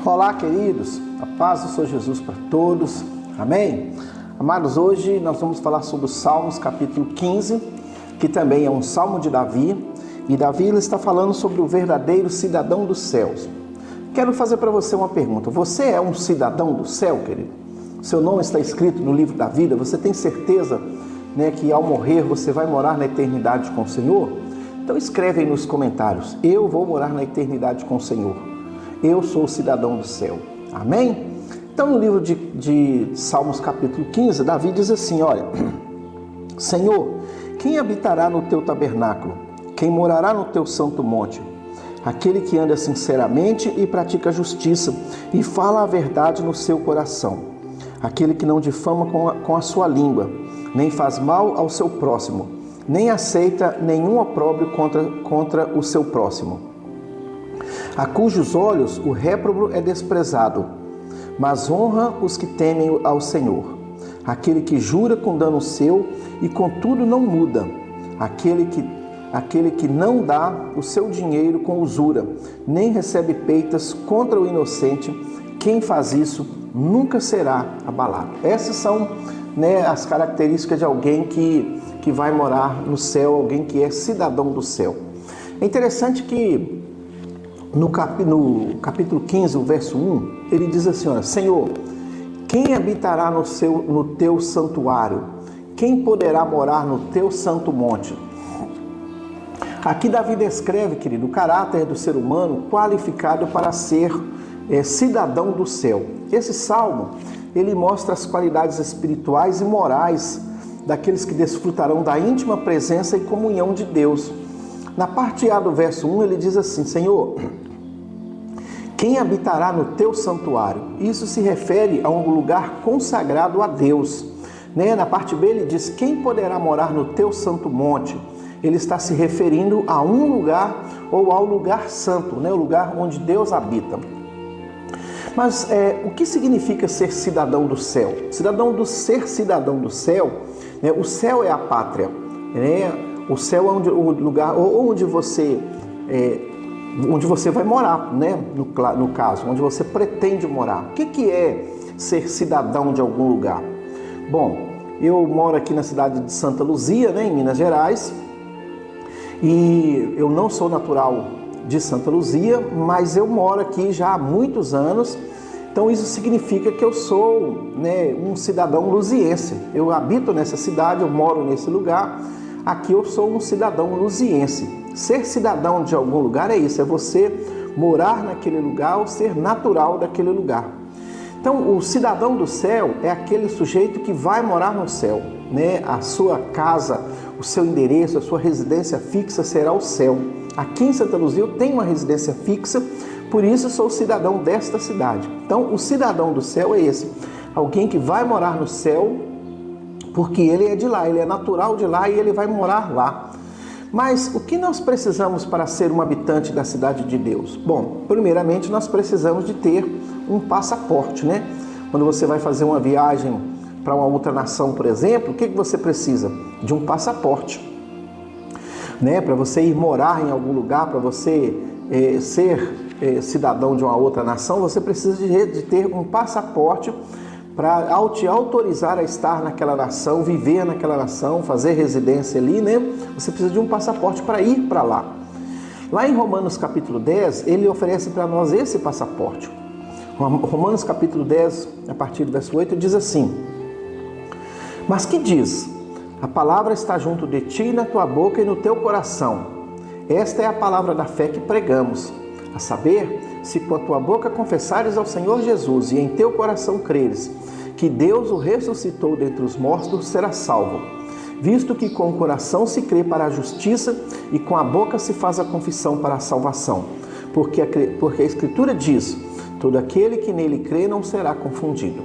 Olá, queridos, a paz do Senhor Jesus para todos, amém? Amados, hoje nós vamos falar sobre os Salmos capítulo 15, que também é um salmo de Davi, e Davi ele está falando sobre o verdadeiro cidadão dos céus. Quero fazer para você uma pergunta: você é um cidadão do céu, querido? Seu nome está escrito no livro da vida? Você tem certeza, que ao morrer você vai morar na eternidade com o Senhor? Então escreve aí nos comentários: eu vou morar na eternidade com o Senhor. Eu sou o cidadão do céu. Amém? Então no livro de Salmos capítulo 15, Davi diz assim, olha: Senhor, quem habitará no teu tabernáculo? Quem morará no teu santo monte? Aquele que anda sinceramente e pratica justiça e fala a verdade no seu coração. Aquele que não difama com a sua língua, nem faz mal ao seu próximo, nem aceita nenhum opróbrio contra o seu próximo. A cujos olhos o réprobo é desprezado, mas honra os que temem ao Senhor. Aquele que jura com dano seu e contudo não muda. Aquele que não dá o seu dinheiro com usura, nem recebe peitas contra o inocente. Quem faz isso nunca será abalado. Essas são as características de alguém que vai morar no céu, alguém que é cidadão do céu. É interessante que no capítulo 15, o verso 1, ele diz assim, olha: Senhor, quem habitará no teu santuário? Quem poderá morar no teu santo monte? Aqui Davi descreve, querido, o caráter do ser humano qualificado para ser cidadão do céu. Esse salmo, ele mostra as qualidades espirituais e morais daqueles que desfrutarão da íntima presença e comunhão de Deus. Na parte A do verso 1, ele diz assim: Senhor, quem habitará no teu santuário? Isso se refere a um lugar consagrado a Deus. Na parte B ele diz: quem poderá morar no teu santo monte? Ele está se referindo a um lugar ou ao lugar santo, o lugar onde Deus habita. Mas o que significa ser cidadão do céu? Ser cidadão do céu, o céu é a pátria, o céu é o lugar onde você vai morar, no caso, onde você pretende morar. O que é ser cidadão de algum lugar? Bom, eu moro aqui na cidade de Santa Luzia, em Minas Gerais, e eu não sou natural de Santa Luzia, mas eu moro aqui já há muitos anos. Então isso significa que eu sou um cidadão luziense. Eu habito nessa cidade, eu moro nesse lugar. Aqui eu sou um cidadão luziense. Ser cidadão de algum lugar é isso, é você morar naquele lugar ou ser natural daquele lugar. Então o cidadão do céu é aquele sujeito que vai morar no céu. A sua casa, o seu endereço, a sua residência fixa será o céu. Aqui em Santa Luzia eu tenho uma residência fixa, por isso sou cidadão desta cidade. Então o cidadão do céu é esse, alguém que vai morar no céu, porque ele é de lá, ele é natural de lá e ele vai morar lá. Mas o que nós precisamos para ser um habitante da cidade de Deus? Bom, primeiramente nós precisamos de ter um passaporte, Quando você vai fazer uma viagem para uma outra nação, por exemplo, o que você precisa? De um passaporte, para você ir morar em algum lugar, para você ser cidadão de uma outra nação, você precisa de ter um passaporte para te autorizar a estar naquela nação, viver naquela nação, fazer residência ali, Você precisa de um passaporte para ir para lá. Lá em Romanos capítulo 10, ele oferece para nós esse passaporte. Romanos capítulo 10, a partir do verso 8, diz assim: Mas que diz? A palavra está junto de ti, na tua boca e no teu coração. Esta é a palavra da fé que pregamos. A saber, se com a tua boca confessares ao Senhor Jesus e em teu coração creres que Deus o ressuscitou dentre os mortos, serás salvo. Visto que com o coração se crê para a justiça e com a boca se faz a confissão para a salvação. Porque a Escritura diz: todo aquele que nele crê não será confundido.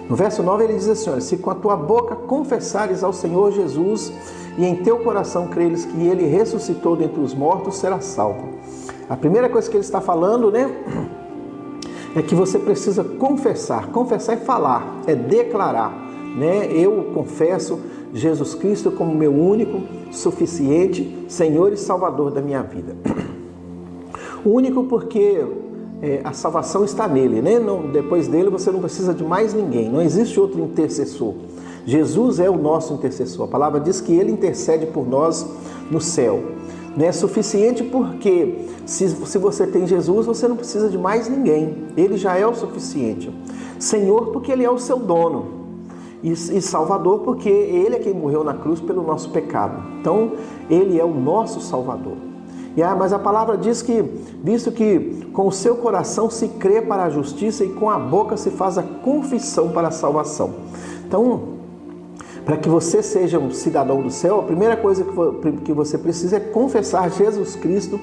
No verso 9 ele diz assim: olha, se com a tua boca confessares ao Senhor Jesus e em teu coração creres que ele ressuscitou dentre os mortos, serás salvo. A primeira coisa que ele está falando, é que você precisa confessar. Confessar é falar, é declarar, Eu confesso Jesus Cristo como meu único, suficiente Senhor e Salvador da minha vida. O único porque a salvação está nele, né? Depois dele você não precisa de mais ninguém, não existe outro intercessor. Jesus é o nosso intercessor. A palavra diz que ele intercede por nós no céu. Não é suficiente porque se você tem Jesus, você não precisa de mais ninguém. Ele já é o suficiente. Senhor, porque ele é o seu dono. E Salvador, porque ele é quem morreu na cruz pelo nosso pecado. Então, ele é o nosso Salvador. Mas a palavra diz que, visto que com o seu coração se crê para a justiça e com a boca se faz a confissão para a salvação. Então, para que você seja um cidadão do céu, a primeira coisa que você precisa é confessar Jesus Cristo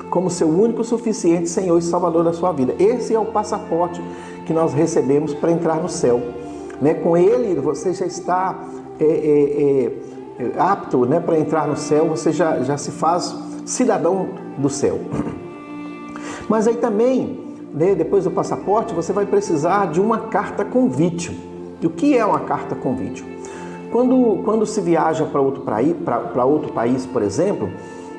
como seu único, suficiente Senhor e Salvador da sua vida. Esse é o passaporte que nós recebemos para entrar no céu. Com ele você já está apto, para entrar no céu, você já se faz cidadão do céu. Mas aí também, depois do passaporte, você vai precisar de uma carta convite. E o que é uma carta convite? Quando se viaja para outro país, por exemplo,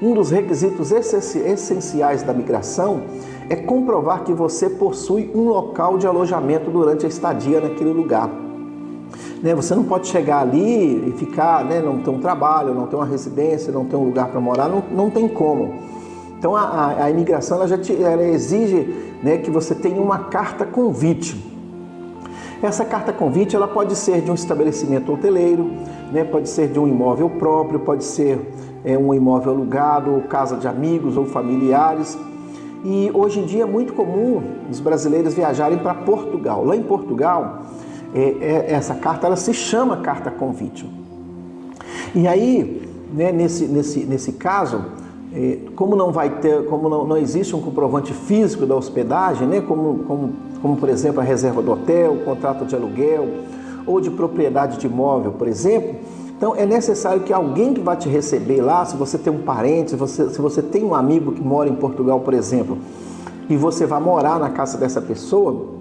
um dos requisitos essenciais da migração é comprovar que você possui um local de alojamento durante a estadia naquele lugar. Você não pode chegar ali e ficar, não ter um trabalho, não ter uma residência, não ter um lugar para morar, não tem como. Então a imigração ela exige, que você tenha uma carta convite. Essa carta convite ela pode ser de um estabelecimento hoteleiro, pode ser de um imóvel próprio, pode ser um imóvel alugado, ou casa de amigos ou familiares. E hoje em dia é muito comum os brasileiros viajarem para Portugal. Lá em Portugal, essa carta ela se chama carta convite. E aí, nesse caso, como não existe um comprovante físico da hospedagem, como por exemplo a reserva do hotel, o contrato de aluguel ou de propriedade de imóvel, por exemplo, então é necessário que alguém que vai te receber lá, se você tem um parente, se você tem um amigo que mora em Portugal, por exemplo, e você vai morar na casa dessa pessoa,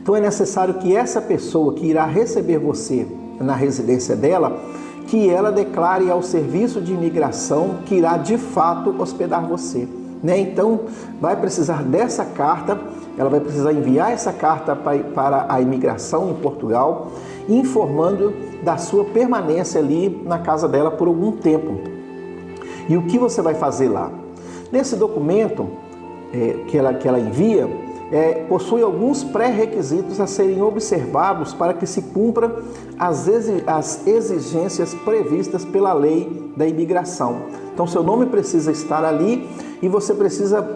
então é necessário que essa pessoa que irá receber você na residência dela, que ela declare ao serviço de imigração que irá de fato hospedar você. Então vai precisar dessa carta, ela vai precisar enviar essa carta para a imigração em Portugal, informando da sua permanência ali na casa dela por algum tempo. E o que você vai fazer lá? Nesse documento que ela envia, possui alguns pré-requisitos a serem observados para que se cumpra as exigências previstas pela lei da imigração. Então, seu nome precisa estar ali e você precisa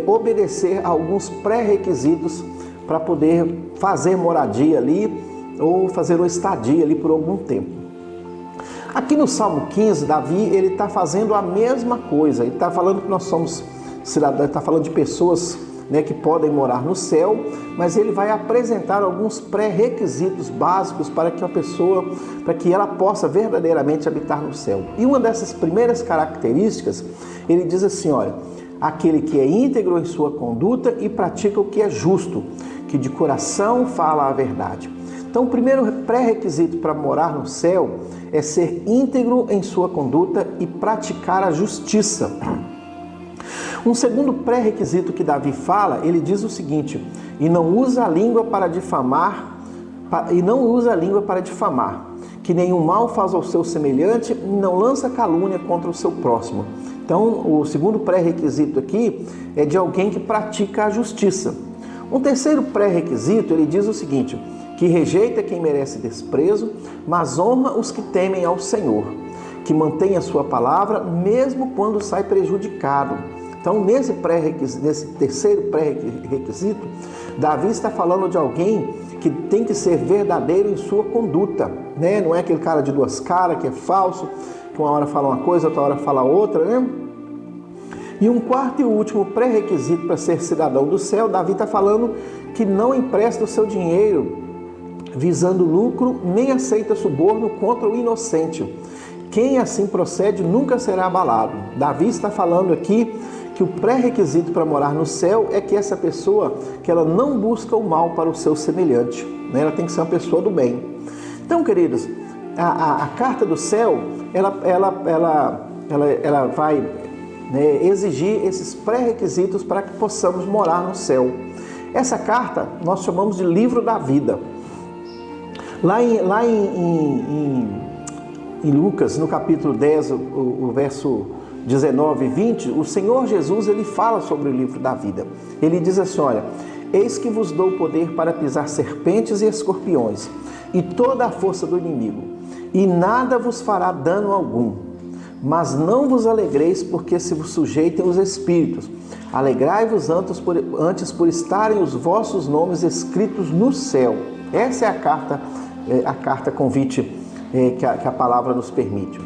obedecer a alguns pré-requisitos para poder fazer moradia ali ou fazer uma estadia ali por algum tempo. Aqui no Salmo 15, Davi ele está fazendo a mesma coisa. Ele está falando que nós somos cidadãos, está falando de pessoas que podem morar no céu, mas ele vai apresentar alguns pré-requisitos básicos para que ela possa verdadeiramente habitar no céu. E uma dessas primeiras características, ele diz assim, olha, aquele que é íntegro em sua conduta e pratica o que é justo, que de coração fala a verdade. Então, o primeiro pré-requisito para morar no céu é ser íntegro em sua conduta e praticar a justiça. Um segundo pré-requisito que Davi fala, ele diz o seguinte: e não usa a língua para difamar, que nenhum mal faz ao seu semelhante, e não lança calúnia contra o seu próximo. Então, o segundo pré-requisito aqui é de alguém que pratica a justiça. Um terceiro pré-requisito, ele diz o seguinte: que rejeita quem merece desprezo, mas honra os que temem ao Senhor, que mantém a sua palavra mesmo quando sai prejudicado. Então, nesse terceiro pré-requisito, Davi está falando de alguém que tem que ser verdadeiro em sua conduta, Não é aquele cara de duas caras, que é falso, que uma hora fala uma coisa, outra hora fala outra, E um quarto e último pré-requisito para ser cidadão do céu, Davi está falando que não empresta o seu dinheiro visando lucro, nem aceita suborno contra o inocente. Quem assim procede nunca será abalado. Davi está falando aqui que o pré-requisito para morar no céu é que essa pessoa, que ela não busca o mal para o seu semelhante, Ela tem que ser uma pessoa do bem. Então, queridos, a carta do céu, ela vai né, exigir esses pré-requisitos para que possamos morar no céu. Essa carta nós chamamos de livro da vida. Lá em Lucas, no capítulo 10, o verso 19 e 20, o Senhor Jesus ele fala sobre o livro da vida. Ele diz assim, olha, eis que vos dou poder para pisar serpentes e escorpiões e toda a força do inimigo, e nada vos fará dano algum. Mas não vos alegreis porque se vos sujeitem os espíritos. Alegrai-vos antes por estarem os vossos nomes escritos no céu. Essa é a carta convite que a palavra nos permite.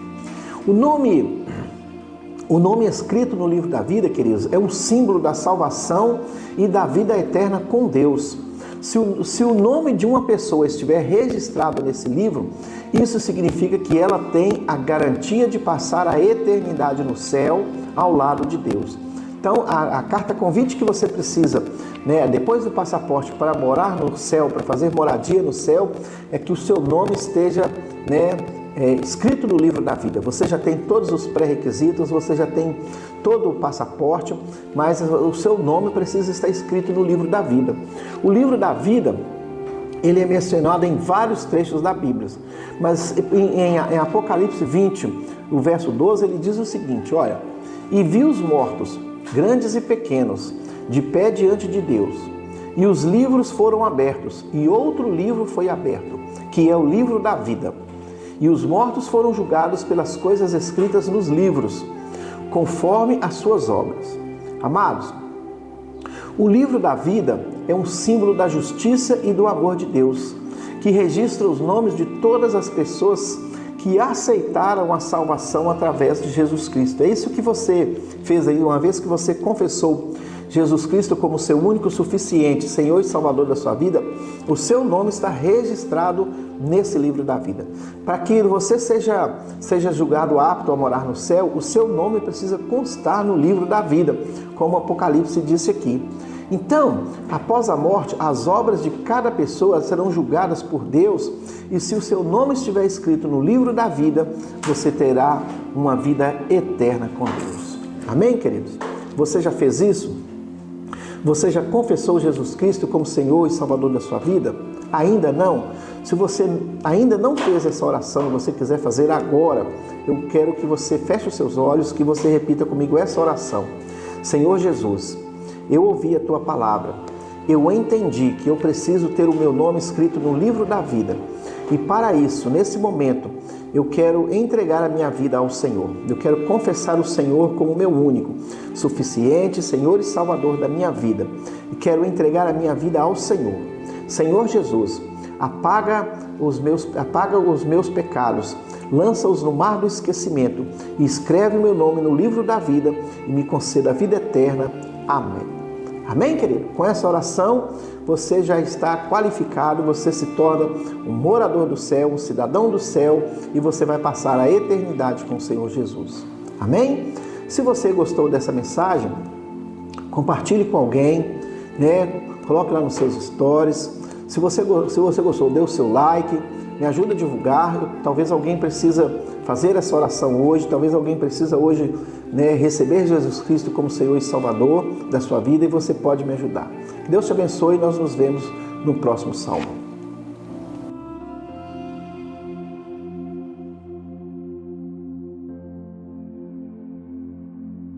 O nome escrito no livro da vida, queridos, é um símbolo da salvação e da vida eterna com Deus. Se o nome de uma pessoa estiver registrado nesse livro, isso significa que ela tem a garantia de passar a eternidade no céu ao lado de Deus. Então, a carta convite que você precisa, né, depois do passaporte para morar no céu, para fazer moradia no céu, é que o seu nome esteja, né, escrito no livro da vida. Você já tem todos os pré-requisitos, você já tem todo o passaporte, mas o seu nome precisa estar escrito no livro da vida. O livro da vida, ele é mencionado em vários trechos da Bíblia, mas em Apocalipse 20, o verso 12, ele diz o seguinte, olha, e vi os mortos, grandes e pequenos, de pé diante de Deus, e os livros foram abertos, e outro livro foi aberto, que é o livro da vida. E os mortos foram julgados pelas coisas escritas nos livros, conforme as suas obras. Amados, o livro da vida é um símbolo da justiça e do amor de Deus, que registra os nomes de todas as pessoas que aceitaram a salvação através de Jesus Cristo. É isso que você fez aí, uma vez que você confessou Jesus Cristo como seu único, suficiente Senhor e Salvador da sua vida, o seu nome está registrado nesse livro da vida. Para que você seja julgado apto a morar no céu, o seu nome precisa constar no livro da vida, como o Apocalipse disse aqui. Então, após a morte, as obras de cada pessoa serão julgadas por Deus, e se o seu nome estiver escrito no livro da vida, você terá uma vida eterna com Deus. Amém, queridos? Você já fez isso? Você já confessou Jesus Cristo como Senhor e Salvador da sua vida? Ainda não? Se você ainda não fez essa oração e você quiser fazer agora, eu quero que você feche os seus olhos, que você repita comigo essa oração. Senhor Jesus, eu ouvi a Tua palavra, eu entendi que eu preciso ter o meu nome escrito no livro da vida. E para isso, nesse momento, eu quero entregar a minha vida ao Senhor. Eu quero confessar o Senhor como meu único, suficiente Senhor e Salvador da minha vida. E quero entregar a minha vida ao Senhor. Senhor Jesus, apaga os meus pecados, lança-os no mar do esquecimento e escreve o meu nome no livro da vida e me conceda a vida eterna. Amém. Amém, querido? Com essa oração, você já está qualificado, você se torna um morador do céu, um cidadão do céu, e você vai passar a eternidade com o Senhor Jesus. Amém? Se você gostou dessa mensagem, compartilhe com alguém, né? Coloque lá nos seus stories. Se você gostou, dê o seu like, me ajuda a divulgar. Talvez alguém precisa fazer essa oração hoje, talvez alguém precisa hoje, né, receber Jesus Cristo como Senhor e Salvador da sua vida, e você pode me ajudar. Que Deus te abençoe e nós nos vemos no próximo Salmo.